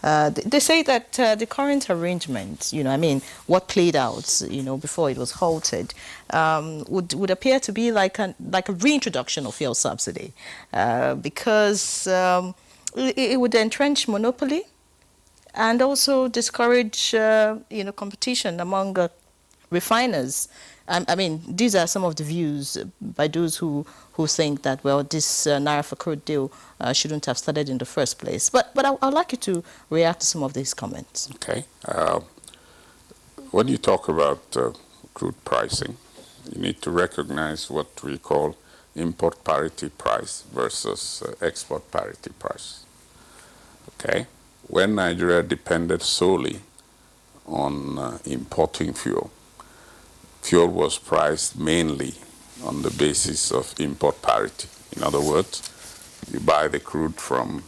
They say that the current arrangement, I mean, what played out, before it was halted, would appear to be like a reintroduction of fuel subsidy, because it would entrench monopoly and also discourage, competition among refiners. I mean, these are some of the views by those who think that, well, this Naira for crude deal shouldn't have started in the first place. But I'd like you to react to some of these comments. Okay. When you talk about crude pricing, you need to recognize what we call import parity price versus export parity price. Okay. When Nigeria depended solely on importing fuel, fuel was priced mainly on the basis of import parity. In other words, you buy the crude from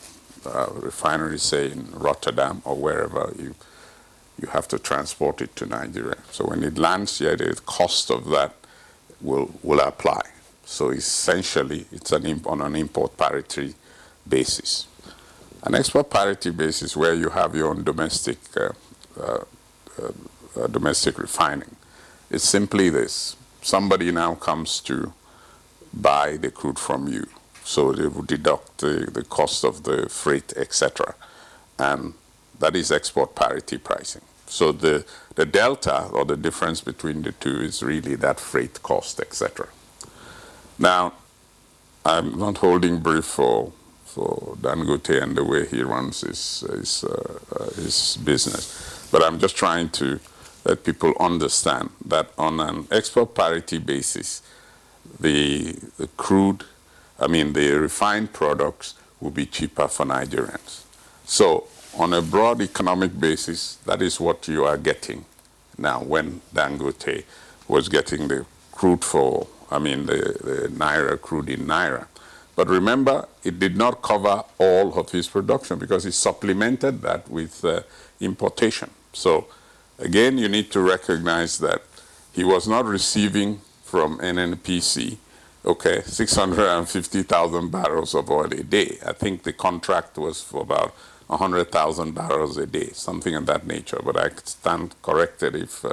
refineries, say in Rotterdam or wherever, you have to transport it to Nigeria. So when it lands here, the cost of that will apply. So essentially, it's on an import parity basis. An export parity basis where you have your own domestic refining. It's simply this. Somebody now comes to buy the crude from you. So they will deduct the cost of the freight, etc. And that is export parity pricing. So the delta or the difference between the two is really that freight cost, etc. Now, I'm not holding brief for Dangote and the way he runs his business. But I'm just trying to let people understand that on an export parity basis, the refined products will be cheaper for Nigerians. So on a broad economic basis, that is what you are getting now when Dangote was getting the crude the Naira crude in Naira. But remember, it did not cover all of his production because he supplemented that with importation. So again, you need to recognize that he was not receiving from NNPC, 650,000 barrels of oil a day. I think the contract was for about 100,000 barrels a day, something of that nature. But I stand corrected if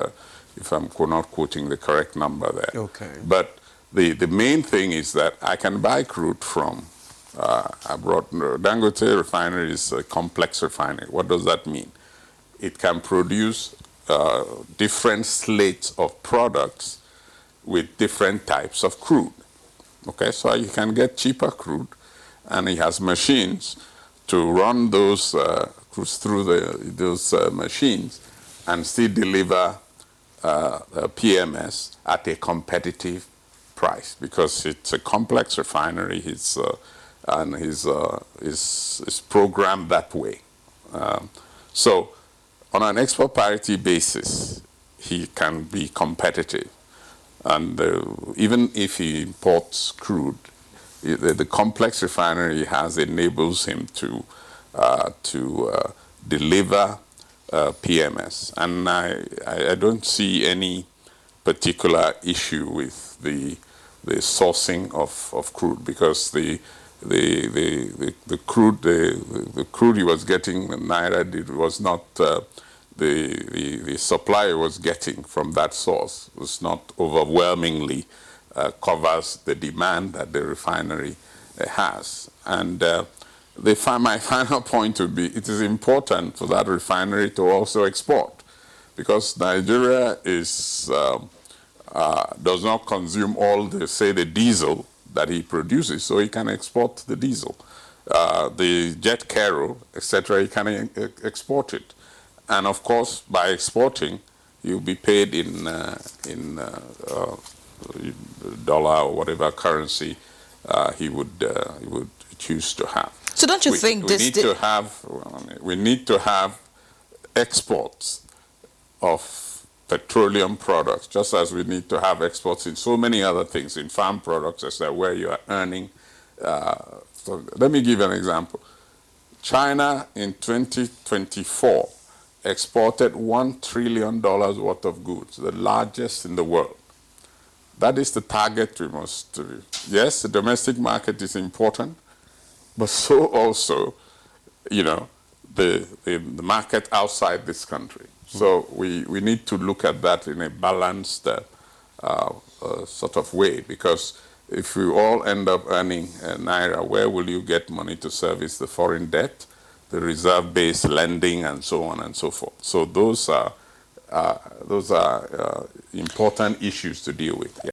I'm not quoting the correct number there. Okay. But the main thing is that I can buy crude from Dangote refinery is a complex refinery. What does that mean? It can produce different slates of products with different types of crude. Okay, so you can get cheaper crude, and he has machines to run those crudes through those machines and still deliver PMS at a competitive price because it's a complex refinery. And he's programmed that way. So on an export parity basis, he can be competitive. And even if he imports crude, the complex refinery he has enables him to deliver PMS. And I don't see any particular issue with the sourcing of crude because the crude he was getting in Naira was not the supply was getting from that source was not overwhelmingly covers the demand that the refinery has. And my final point would be it is important for that refinery to also export because Nigeria does not consume all the diesel that he produces, so he can export the diesel. The jet kero, etc., he can export it. And of course, by exporting, you'll be paid in dollar or whatever currency he would choose to have. So don't you think we need to have exports of petroleum products, just as we need to have exports in so many other things, in farm products, as where you are earning. So let me give you an example. China in 2024 exported $1 trillion worth of goods, the largest in the world. That is the target we must do. Yes, the domestic market is important, but so also, the market outside this country. So we need to look at that in a balanced sort of way, because if we all end up earning Naira, where will you get money to service the foreign debt, the reserve-based lending, and so on and so forth? So those are important issues to deal with.